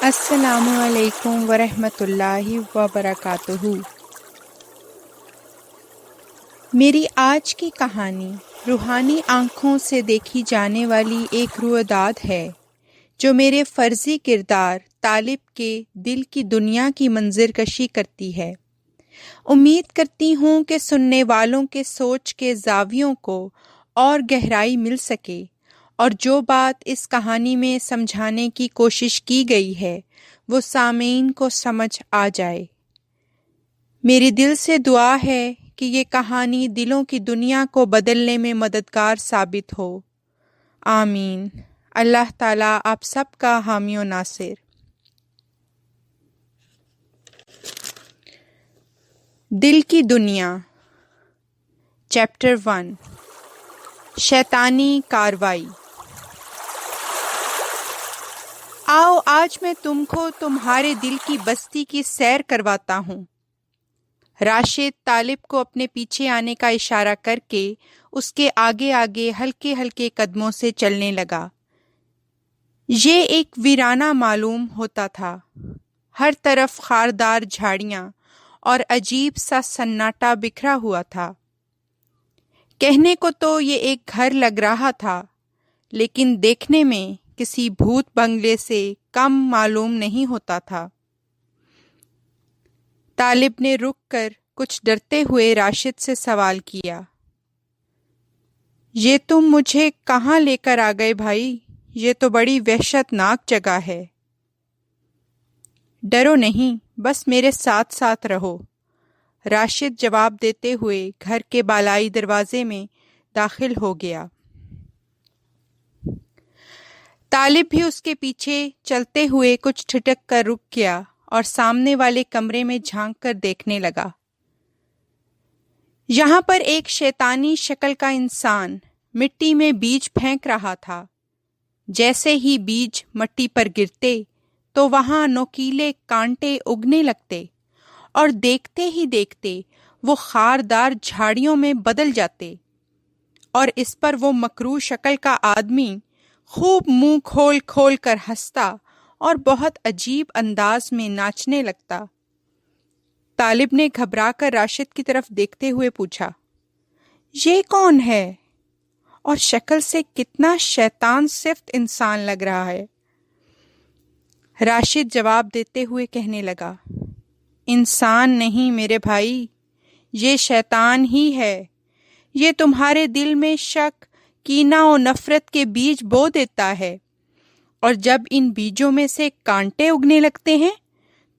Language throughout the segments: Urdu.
السلام علیکم ورحمۃ اللہ وبرکاتہ۔ میری آج کی کہانی روحانی آنکھوں سے دیکھی جانے والی ایک رویداد ہے جو میرے فرضی کردار طالب کے دل کی دنیا کی منظر کشی کرتی ہے۔ امید کرتی ہوں کہ سننے والوں کے سوچ کے زاویوں کو اور گہرائی مل سکے اور جو بات اس کہانی میں سمجھانے کی کوشش کی گئی ہے وہ سامعین کو سمجھ آ جائے۔ میری دل سے دعا ہے کہ یہ کہانی دلوں کی دنیا کو بدلنے میں مددگار ثابت ہو۔ آمین۔ اللہ تعالیٰ آپ سب کا حامی و ناصر۔ دل کی دنیا، چیپٹر 1، شیطانی کاروائی۔ آؤ آج میں تم کو تمہارے دل کی بستی کی سیر کرواتا ہوں۔ راشد طالب کو اپنے پیچھے آنے کا اشارہ کر کے اس کے آگے آگے ہلکے ہلکے قدموں سے چلنے لگا۔ یہ ایک ویرانہ معلوم ہوتا تھا۔ ہر طرف خاردار جھاڑیاں اور عجیب سا سناٹا بکھرا ہوا تھا۔ کہنے کو تو یہ ایک گھر لگ رہا تھا، لیکن دیکھنے میں کسی بھوت بنگلے سے کم معلوم نہیں ہوتا تھا۔ طالب نے رک کر کچھ ڈرتے ہوئے راشد سے سوال کیا، یہ تم مجھے کہاں لے کر آ گئے بھائی؟ یہ تو بڑی وحشت ناک جگہ ہے۔ ڈرو نہیں، بس میرے ساتھ ساتھ رہو، راشد جواب دیتے ہوئے گھر کے بالائی دروازے میں داخل ہو گیا۔ طالب بھی اس کے پیچھے چلتے ہوئے کچھ ٹھٹک کر رک گیا اور سامنے والے کمرے میں جھانک کر دیکھنے لگا۔ یہاں پر ایک شیطانی شکل کا انسان مٹی میں بیج پھینک رہا تھا۔ جیسے ہی بیج مٹی پر گرتے تو وہاں نوکیلے کانٹے اگنے لگتے اور دیکھتے ہی دیکھتے وہ خاردار جھاڑیوں میں بدل جاتے اور اس پر وہ مکروہ شکل کا آدمی خوب منہ کھول کھول کر ہنستا اور بہت عجیب انداز میں ناچنے لگتا۔ طالب نے گھبرا کر راشد کی طرف دیکھتے ہوئے پوچھا، یہ کون ہے اور شکل سے کتنا شیطان صفت انسان لگ رہا ہے؟ راشد جواب دیتے ہوئے کہنے لگا، انسان نہیں میرے بھائی، یہ شیطان ہی ہے۔ یہ تمہارے دل میں شک، کینہ و نفرت کے بیج بو دیتا ہے، اور جب ان بیجوں میں سے کانٹے اگنے لگتے ہیں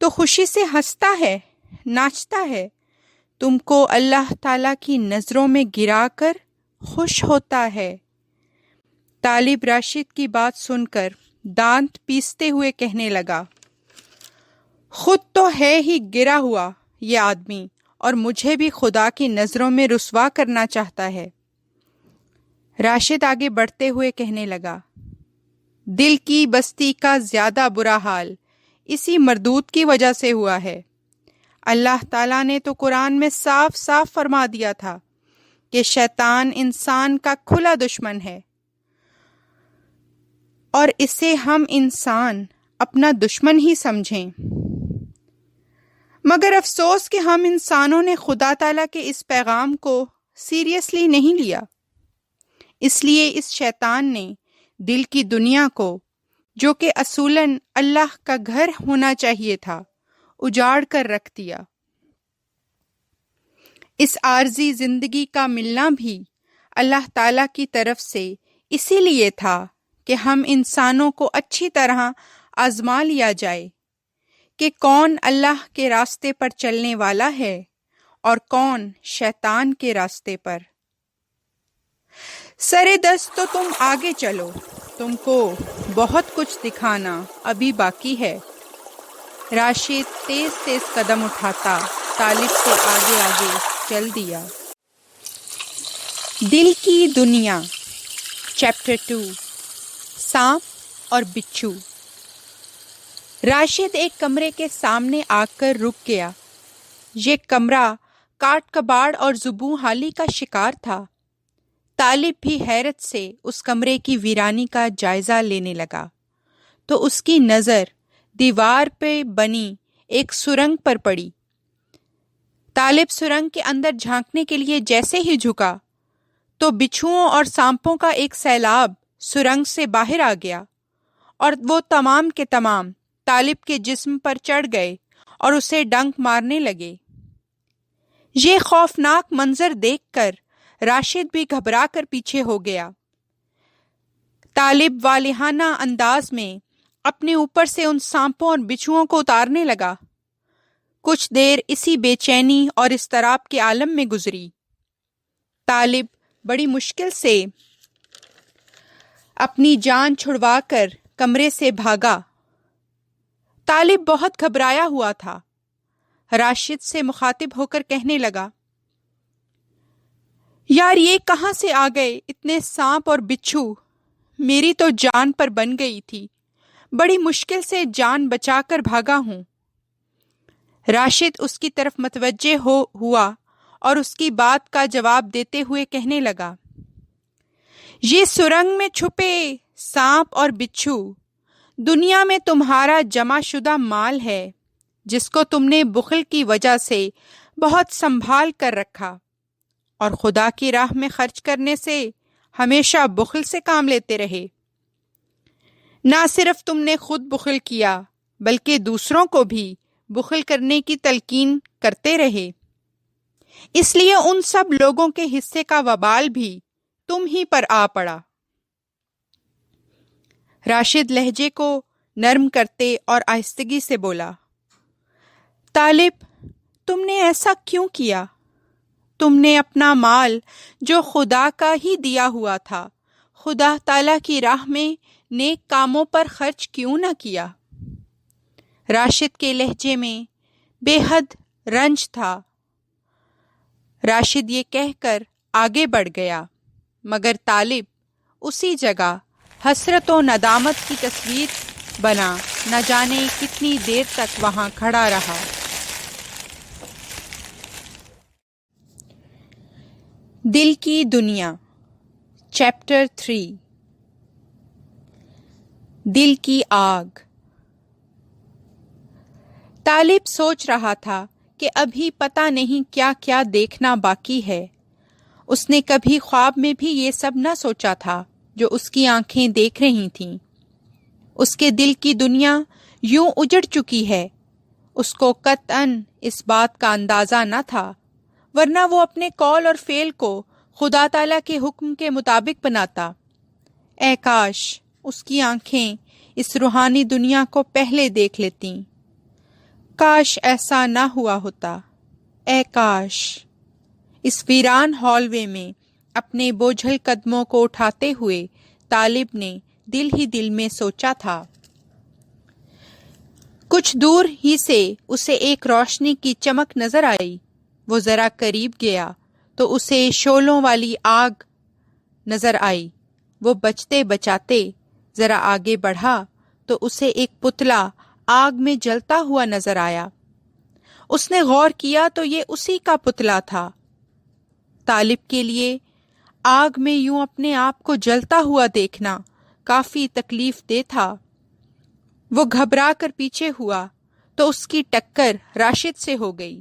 تو خوشی سے ہنستا ہے، ناچتا ہے، تم کو اللہ تعالیٰ کی نظروں میں گرا کر خوش ہوتا ہے۔ طالب راشد کی بات سن کر دانت پیستے ہوئے کہنے لگا، خود تو ہے ہی گرا ہوا یہ آدمی، اور مجھے بھی خدا کی نظروں میں رسوا کرنا چاہتا ہے۔ راشد آگے بڑھتے ہوئے کہنے لگا، دل کی بستی کا زیادہ برا حال اسی مردود کی وجہ سے ہوا ہے۔ اللہ تعالیٰ نے تو قرآن میں صاف صاف فرما دیا تھا کہ شیطان انسان کا کھلا دشمن ہے، اور اسے ہم انسان اپنا دشمن ہی سمجھیں۔ مگر افسوس کہ ہم انسانوں نے خدا تعالیٰ کے اس پیغام کو سیریسلی نہیں لیا، اس لیے اس شیطان نے دل کی دنیا کو، جو کہ اصولاً اللہ کا گھر ہونا چاہیے تھا، اجاڑ کر رکھ دیا۔ اس عارضی زندگی کا ملنا بھی اللہ تعالیٰ کی طرف سے اسی لیے تھا کہ ہم انسانوں کو اچھی طرح آزما لیا جائے کہ کون اللہ کے راستے پر چلنے والا ہے اور کون شیطان کے راستے پر۔ سرے دست تو تم آگے چلو، تم کو بہت کچھ دکھانا ابھی باقی ہے۔ راشد تیز تیز قدم اٹھاتا طالب سے آگے آگے چل دیا۔ دل کی دنیا، چیپٹر 2، سانپ اور بچھو۔ راشد ایک کمرے کے سامنے آ کر رک گیا۔ یہ کمرہ کاٹ کباڑ اور زبوں حالی کا شکار تھا۔ طالب بھی حیرت سے اس کمرے کی ویرانی کا جائزہ لینے لگا تو اس کی نظر دیوار پہ بنی ایک سرنگ پر پڑی۔ طالب سرنگ کے اندر جھانکنے کے لیے جیسے ہی جھکا تو بچھوؤں اور سانپوں کا ایک سیلاب سرنگ سے باہر آ گیا، اور وہ تمام کے تمام طالب کے جسم پر چڑھ گئے اور اسے ڈنک مارنے لگے۔ یہ خوفناک منظر دیکھ کر راشد بھی گھبرا کر پیچھے ہو گیا۔ طالب والہانہ انداز میں اپنے اوپر سے ان سانپوں اور بچھوؤں کو اتارنے لگا۔ کچھ دیر اسی بے چینی اور اضطراب کے عالم میں گزری۔ طالب بڑی مشکل سے اپنی جان چھڑوا کر کمرے سے بھاگا۔ طالب بہت گھبرایا ہوا تھا۔ راشد سے مخاطب ہو کر کہنے لگا، یار یہ کہاں سے آ گئے اتنے سانپ اور بچھو؟ میری تو جان پر بن گئی تھی، بڑی مشکل سے جان بچا کر بھاگا ہوں۔ راشد اس کی طرف متوجہ ہوا اور اس کی بات کا جواب دیتے ہوئے کہنے لگا، یہ سرنگ میں چھپے سانپ اور بچھو دنیا میں تمہارا جمع شدہ مال ہے، جس کو تم نے بخل کی وجہ سے بہت سنبھال کر رکھا، اور خدا کی راہ میں خرچ کرنے سے ہمیشہ بخل سے کام لیتے رہے۔ نہ صرف تم نے خود بخل کیا بلکہ دوسروں کو بھی بخل کرنے کی تلقین کرتے رہے، اس لیے ان سب لوگوں کے حصے کا وبال بھی تم ہی پر آ پڑا۔ راشد لہجے کو نرم کرتے اور آہستگی سے بولا، طالب تم نے ایسا کیوں کیا؟ تم نے اپنا مال جو خدا کا ہی دیا ہوا تھا خدا تعالیٰ کی راہ میں نیک کاموں پر خرچ کیوں نہ کیا؟ راشد کے لہجے میں بے حد رنج تھا۔ راشد یہ کہہ کر آگے بڑھ گیا، مگر طالب اسی جگہ حسرت و ندامت کی تصویر بنا نہ جانے کتنی دیر تک وہاں کھڑا رہا۔ دل کی دنیا، چیپٹر 3۔ دل کی آگ۔ طالب سوچ رہا تھا کہ ابھی پتہ نہیں کیا کیا دیکھنا باقی ہے۔ اس نے کبھی خواب میں بھی یہ سب نہ سوچا تھا جو اس کی آنکھیں دیکھ رہی تھیں۔ اس کے دل کی دنیا یوں اجڑ چکی ہے، اس کو قطعاً اس بات کا اندازہ نہ تھا، ورنہ وہ اپنے قول اور فعل کو خدا تعالیٰ کے حکم کے مطابق بناتا۔ اے کاش اس کی آنکھیں اس روحانی دنیا کو پہلے دیکھ لیتیں۔ کاش ایسا نہ ہوا ہوتا۔ اے کاش۔ اس ویران ہال وے میں اپنے بوجھل قدموں کو اٹھاتے ہوئے طالب نے دل ہی دل میں سوچا تھا۔ کچھ دور ہی سے اسے ایک روشنی کی چمک نظر آئی۔ وہ ذرا قریب گیا تو اسے شعلوں والی آگ نظر آئی۔ وہ بچتے بچاتے ذرا آگے بڑھا تو اسے ایک پتلا آگ میں جلتا ہوا نظر آیا۔ اس نے غور کیا تو یہ اسی کا پتلا تھا۔ طالب کے لیے آگ میں یوں اپنے آپ کو جلتا ہوا دیکھنا کافی تکلیف دہ تھا۔ وہ گھبرا کر پیچھے ہوا تو اس کی ٹکر راشد سے ہو گئی۔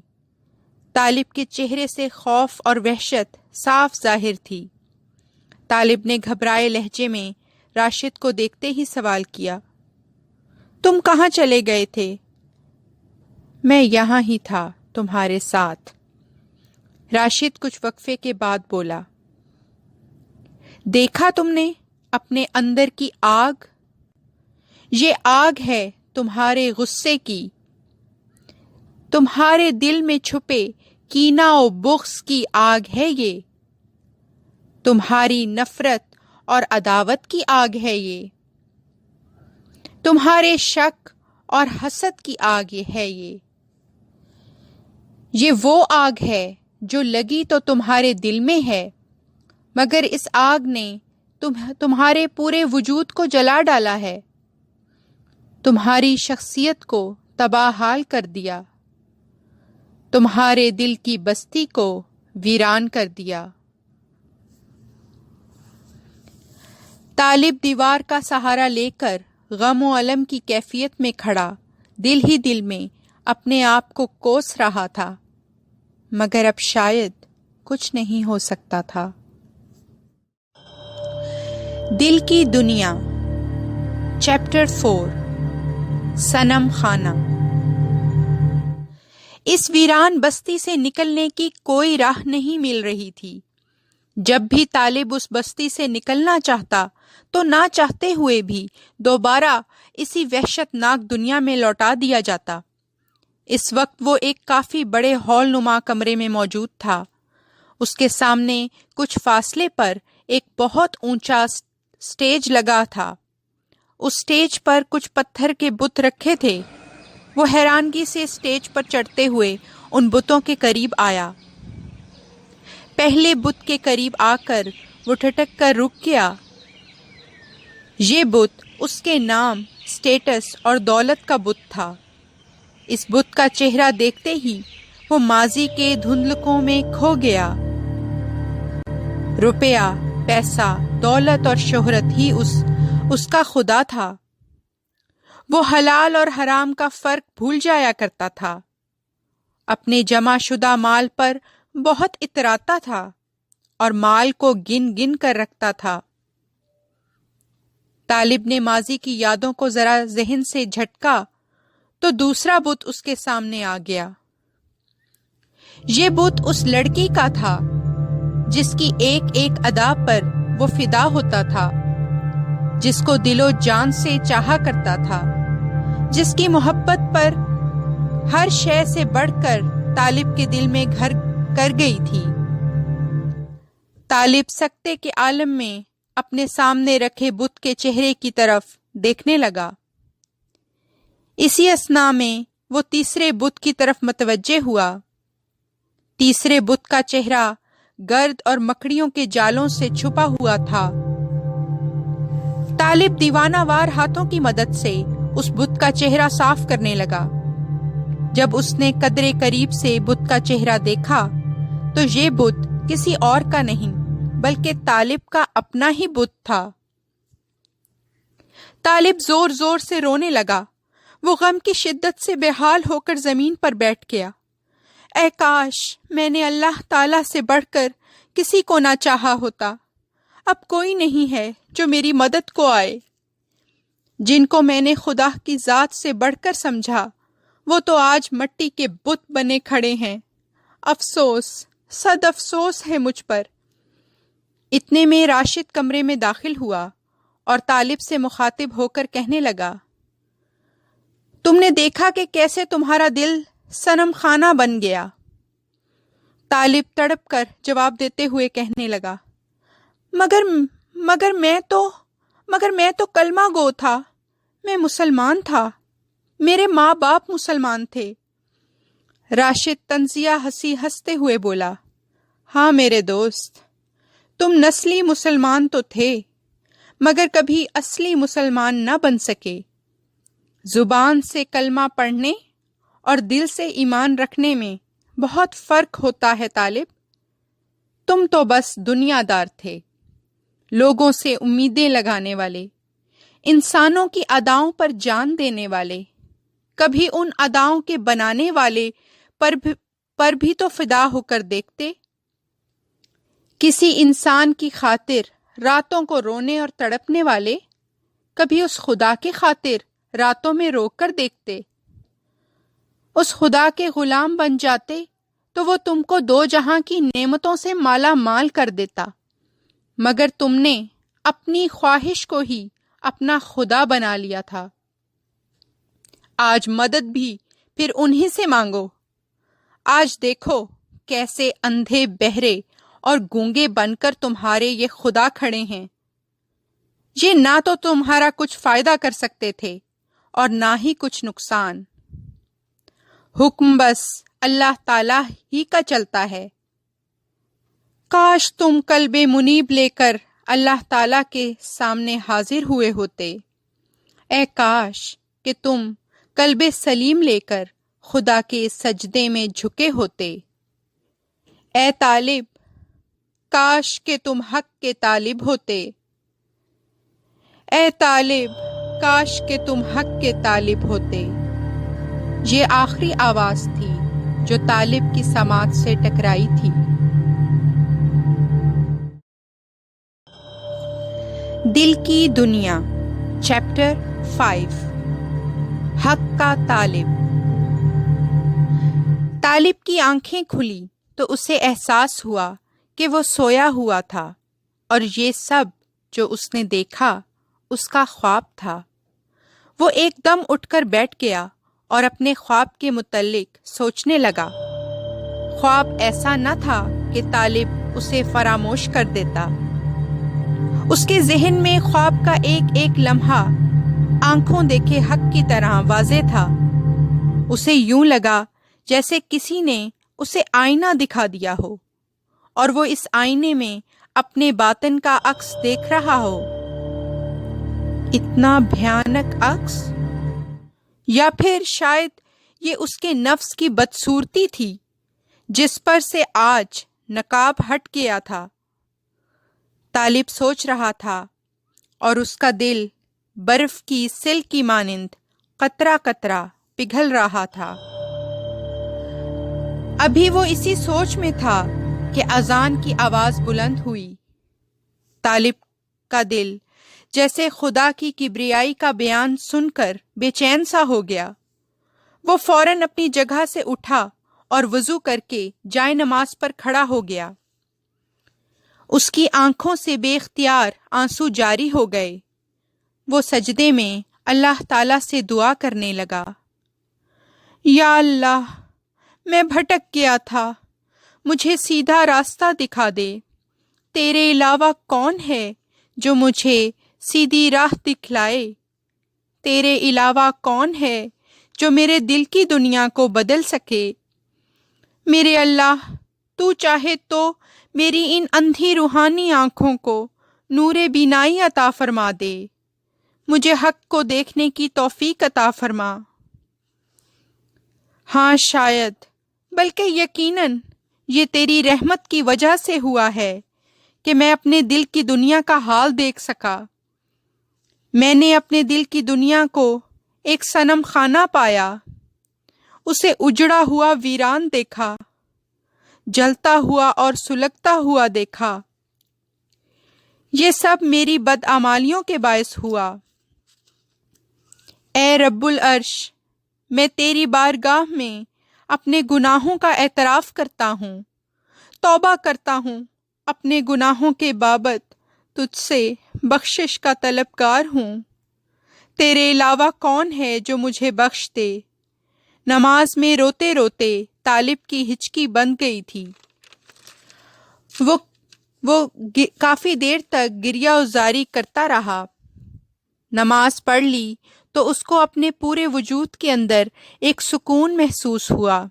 طالب کے چہرے سے خوف اور وحشت صاف ظاہر تھی۔ طالب نے گھبرائے لہجے میں راشد کو دیکھتے ہی سوال کیا، تم کہاں چلے گئے تھے؟ میں یہاں ہی تھا تمہارے ساتھ۔ راشد کچھ وقفے کے بعد بولا، دیکھا تم نے اپنے اندر کی آگ؟ یہ آگ ہے تمہارے غصے کی، تمہارے دل میں چھپے کینہ و بغض کی آگ ہے یہ، تمہاری نفرت اور عداوت کی آگ ہے یہ، تمہارے شک اور حسد کی آگ ہے یہ وہ آگ ہے جو لگی تو تمہارے دل میں ہے، مگر اس آگ نے تمہارے پورے وجود کو جلا ڈالا ہے، تمہاری شخصیت کو تباہ حال کر دیا، تمہارے دل کی بستی کو ویران کر دیا۔ طالب دیوار کا سہارا لے کر غم و الم کی کیفیت میں کھڑا دل ہی دل میں اپنے آپ کو کوس رہا تھا، مگر اب شاید کچھ نہیں ہو سکتا تھا۔ دل کی دنیا، چیپٹر 4، صنم خانہ۔ اس ویران بستی سے نکلنے کی کوئی راہ نہیں مل رہی تھی۔ جب بھی طالب اس بستی سے نکلنا چاہتا تو نہ چاہتے ہوئے بھی دوبارہ اسی وحشت ناک دنیا میں لوٹا دیا جاتا۔ اس وقت وہ ایک کافی بڑے ہال نما کمرے میں موجود تھا۔ اس کے سامنے کچھ فاصلے پر ایک بہت اونچا سٹیج لگا تھا۔ اس سٹیج پر کچھ پتھر کے بت رکھے تھے۔ وہ حیرانگی سے سٹیج پر چڑھتے ہوئے ان بتوں کے قریب آیا۔ پہلے بت کے قریب آ کر وہ ٹھٹک کر رک گیا۔ یہ بت اس کے نام، سٹیٹس اور دولت کا بت تھا۔ اس بت کا چہرہ دیکھتے ہی وہ ماضی کے دھندلکوں میں کھو گیا۔ روپیہ، پیسہ، دولت اور شہرت ہی اس کا خدا تھا۔ وہ حلال اور حرام کا فرق بھول جایا کرتا تھا۔ اپنے جمع شدہ مال پر بہت اتراتا تھا اور مال کو گن گن کر رکھتا تھا۔ طالب نے ماضی کی یادوں کو ذرا ذہن سے جھٹکا تو دوسرا بت اس کے سامنے آ گیا۔ یہ بت اس لڑکی کا تھا جس کی ایک ایک ادا پر وہ فدا ہوتا تھا، جس کو دل و جان سے چاہا کرتا تھا، جس کی محبت پر ہر شے سے بڑھ کر طالب کے دل میں گھر کر گئی تھی۔ طالب سکتے کے عالم میں اپنے سامنے رکھے بت کے چہرے کی طرف دیکھنے لگا۔ اسی اثنا میں وہ تیسرے بت کی طرف متوجہ ہوا۔ تیسرے بت کا چہرہ گرد اور مکڑیوں کے جالوں سے چھپا ہوا تھا۔ طالب دیوانہ وار ہاتھوں کی مدد سے اس بت کا چہرہ صاف کرنے لگا۔ جب اس نے قدرے قریب سے بت کا چہرہ دیکھا تو یہ بت کسی اور کا نہیں بلکہ طالب کا اپنا ہی بت تھا۔ طالب زور زور سے رونے لگا۔ وہ غم کی شدت سے بے حال ہو کر زمین پر بیٹھ گیا۔ اے کاش میں نے اللہ تعالیٰ سے بڑھ کر کسی کو نہ چاہا ہوتا۔ اب کوئی نہیں ہے جو میری مدد کو آئے۔ جن کو میں نے خدا کی ذات سے بڑھ کر سمجھا وہ تو آج مٹی کے بت بنے کھڑے ہیں۔ افسوس، صد افسوس ہے مجھ پر۔ اتنے میں راشد کمرے میں داخل ہوا اور طالب سے مخاطب ہو کر کہنے لگا، تم نے دیکھا کہ کیسے تمہارا دل صنم خانہ بن گیا؟ طالب تڑپ کر جواب دیتے ہوئے کہنے لگا، مگر میں تو کلمہ گو تھا، میں مسلمان تھا، میرے ماں باپ مسلمان تھے۔ راشد طنزیہ ہنسی ہنستے ہوئے بولا، ہاں میرے دوست، تم نسلی مسلمان تو تھے مگر کبھی اصلی مسلمان نہ بن سکے۔ زبان سے کلمہ پڑھنے اور دل سے ایمان رکھنے میں بہت فرق ہوتا ہے طالب۔ تم تو بس دنیا دار تھے، لوگوں سے امیدیں لگانے والے، انسانوں کی اداؤں پر جان دینے والے، کبھی ان اداؤں کے بنانے والے پر بھی تو فدا ہو کر دیکھتے۔ کسی انسان کی خاطر راتوں کو رونے اور تڑپنے والے، کبھی اس خدا کی خاطر راتوں میں رو کر دیکھتے۔ اس خدا کے غلام بن جاتے تو وہ تم کو دو جہاں کی نعمتوں سے مالا مال کر دیتا، مگر تم نے اپنی خواہش کو ہی اپنا خدا بنا لیا تھا۔ آج مدد بھی پھر انہی سے مانگو۔ آج دیکھو کیسے اندھے، بہرے اور گونگے بن کر تمہارے یہ خدا کھڑے ہیں۔ یہ نہ تو تمہارا کچھ فائدہ کر سکتے تھے اور نہ ہی کچھ نقصان۔ حکم بس اللہ تعالیٰ ہی کا چلتا ہے۔ کاش تم قلب منیب لے کر اللہ تعالیٰ کے سامنے حاضر ہوئے ہوتے۔ اے کاش کہ تم قلب سلیم لے کر خدا کے سجدے میں جھکے ہوتے۔ اے طالب، کاش کہ تم حق کے طالب ہوتے۔ اے طالب، کاش کہ تم حق کے طالب ہوتے۔ یہ آخری آواز تھی جو طالب کی سماعت سے ٹکرائی تھی۔ دل کی دنیا، چیپٹر 5، حق کا طالب۔ طالب کی آنکھیں کھلی تو اسے احساس ہوا کہ وہ سویا ہوا تھا اور یہ سب جو اس نے دیکھا اس کا خواب تھا۔ وہ ایک دم اٹھ کر بیٹھ گیا اور اپنے خواب کے متعلق سوچنے لگا۔ خواب ایسا نہ تھا کہ طالب اسے فراموش کر دیتا۔ اس کے ذہن میں خواب کا ایک ایک لمحہ آنکھوں دیکھے حق کی طرح واضح تھا۔ اسے یوں لگا جیسے کسی نے اسے آئینہ دکھا دیا ہو اور وہ اس آئینے میں اپنے باطن کا عکس دیکھ رہا ہو۔ اتنا بھیانک عکس؟ یا پھر شاید یہ اس کے نفس کی بدصورتی تھی جس پر سے آج نقاب ہٹ گیا تھا۔ طالب سوچ رہا تھا اور اس کا دل برف کی سل کی مانند قطرہ قطرہ پگھل رہا تھا۔ ابھی وہ اسی سوچ میں تھا کہ اذان کی آواز بلند ہوئی۔ طالب کا دل جیسے خدا کی کبریائی کا بیان سن کر بے چین سا ہو گیا۔ وہ فوراً اپنی جگہ سے اٹھا اور وضو کر کے جائے نماز پر کھڑا ہو گیا۔ اس کی آنکھوں سے بے اختیار آنسو جاری ہو گئے۔ وہ سجدے میں اللہ تعالیٰ سے دعا کرنے لگا، یا اللہ، میں بھٹک گیا تھا، مجھے سیدھا راستہ دکھا دے۔ تیرے علاوہ کون ہے جو مجھے سیدھی راہ دکھلائے؟ تیرے علاوہ کون ہے جو میرے دل کی دنیا کو بدل سکے؟ میرے اللہ، تو چاہے تو میری ان اندھی روحانی آنکھوں کو نور بینائی عطا فرما دے، مجھے حق کو دیکھنے کی توفیق عطا فرما۔ ہاں شاید، بلکہ یقیناً یہ تیری رحمت کی وجہ سے ہوا ہے کہ میں اپنے دل کی دنیا کا حال دیکھ سکا۔ میں نے اپنے دل کی دنیا کو ایک صنم خانہ پایا، اسے اجڑا ہوا ویران دیکھا، جلتا ہوا اور سلگتا ہوا دیکھا۔ یہ سب میری بدعمالیوں کے باعث ہوا۔ اے رب العرش، میں تیری بارگاہ میں اپنے گناہوں کا اعتراف کرتا ہوں، توبہ کرتا ہوں، اپنے گناہوں کے بابت تجھ سے بخشش کا طلبگار ہوں۔ تیرے علاوہ کون ہے جو مجھے بخش دے؟ نماز میں روتے روتے طالب کی ہچکی بند گئی تھی۔ وہ کافی دیر تک گریہ وزاری کرتا رہا۔ نماز پڑھ لی تو اس کو اپنے پورے وجود کے اندر ایک سکون محسوس ہوا۔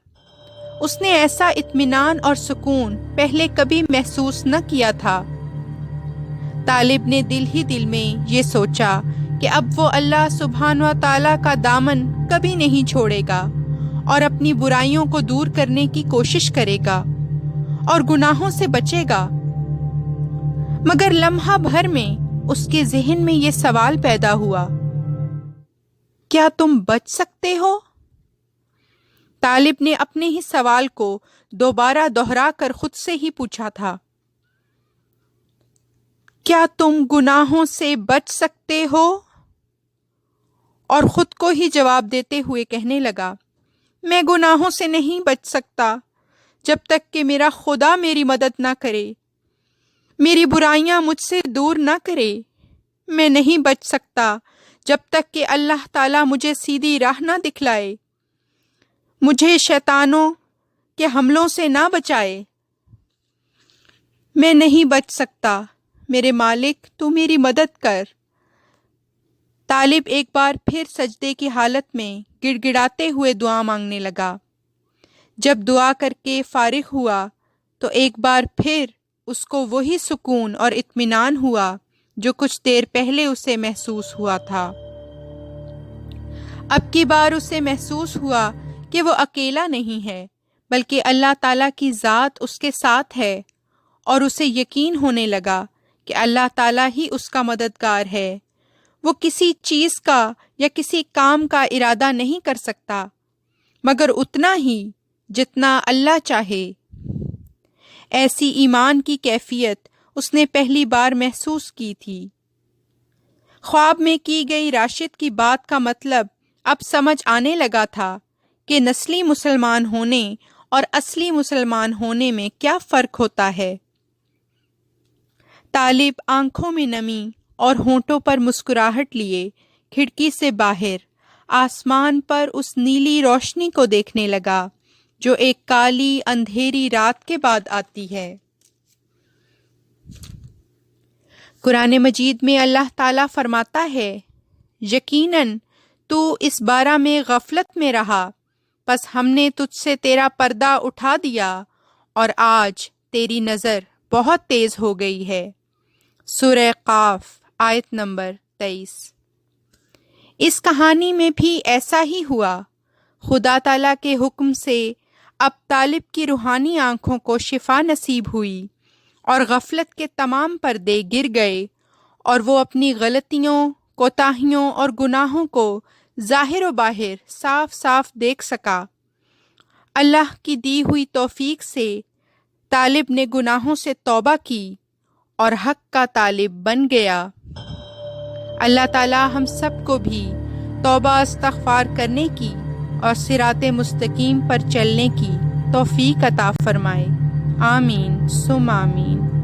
اس نے ایسا اطمینان اور سکون پہلے کبھی محسوس نہ کیا تھا۔ طالب نے دل ہی دل میں یہ سوچا کہ اب وہ اللہ سبحانہ و تعالیٰ کا دامن کبھی نہیں چھوڑے گا اور اپنی برائیوں کو دور کرنے کی کوشش کرے گا اور گناہوں سے بچے گا۔ مگر لمحہ بھر میں اس کے ذہن میں یہ سوال پیدا ہوا، کیا تم بچ سکتے ہو؟ طالب نے اپنے ہی سوال کو دوبارہ دہرا کر خود سے ہی پوچھا تھا، کیا تم گناہوں سے بچ سکتے ہو؟ اور خود کو ہی جواب دیتے ہوئے کہنے لگا، میں گناہوں سے نہیں بچ سکتا جب تک کہ میرا خدا میری مدد نہ کرے، میری برائیاں مجھ سے دور نہ کرے۔ میں نہیں بچ سکتا جب تک کہ اللہ تعالیٰ مجھے سیدھی راہ نہ دکھلائے، مجھے شیطانوں کے حملوں سے نہ بچائے۔ میں نہیں بچ سکتا، میرے مالک تو میری مدد کر۔ طالب ایک بار پھر سجدے کی حالت میں گڑ گڑاتے ہوئے دعا مانگنے لگا۔ جب دعا کر کے فارغ ہوا تو ایک بار پھر اس کو وہی سکون اور اطمینان ہوا جو کچھ دیر پہلے اسے محسوس ہوا تھا۔ اب کی بار اسے محسوس ہوا کہ وہ اکیلا نہیں ہے، بلکہ اللہ تعالیٰ کی ذات اس کے ساتھ ہے، اور اسے یقین ہونے لگا کہ اللہ تعالیٰ ہی اس کا مددگار ہے۔ وہ کسی چیز کا یا کسی کام کا ارادہ نہیں کر سکتا مگر اتنا ہی جتنا اللہ چاہے۔ ایسی ایمان کی کیفیت اس نے پہلی بار محسوس کی تھی۔ خواب میں کی گئی راشد کی بات کا مطلب اب سمجھ آنے لگا تھا کہ نسلی مسلمان ہونے اور اصلی مسلمان ہونے میں کیا فرق ہوتا ہے۔ طالب آنکھوں میں نمی اور ہونٹوں پر مسکراہٹ لیے کھڑکی سے باہر آسمان پر اس نیلی روشنی کو دیکھنے لگا جو ایک کالی اندھیری رات کے بعد آتی ہے۔ قرآن مجید میں اللہ تعالیٰ فرماتا ہے، یقیناً تو اس بارہ میں غفلت میں رہا، پس ہم نے تجھ سے تیرا پردہ اٹھا دیا اور آج تیری نظر بہت تیز ہو گئی ہے۔ سورہ قاف آیت نمبر 23۔ اس کہانی میں بھی ایسا ہی ہوا۔ خدا تعالیٰ کے حکم سے اب طالب کی روحانی آنکھوں کو شفا نصیب ہوئی اور غفلت کے تمام پردے گر گئے اور وہ اپنی غلطیوں، کوتاہیوں اور گناہوں کو ظاہر و باہر صاف صاف دیکھ سکا۔ اللہ کی دی ہوئی توفیق سے طالب نے گناہوں سے توبہ کی اور حق کا طالب بن گیا۔ اللہ تعالی ہم سب کو بھی توبہ استغفار کرنے کی اور صراط مستقیم پر چلنے کی توفیق عطا فرمائے۔ آمین ثم آمین۔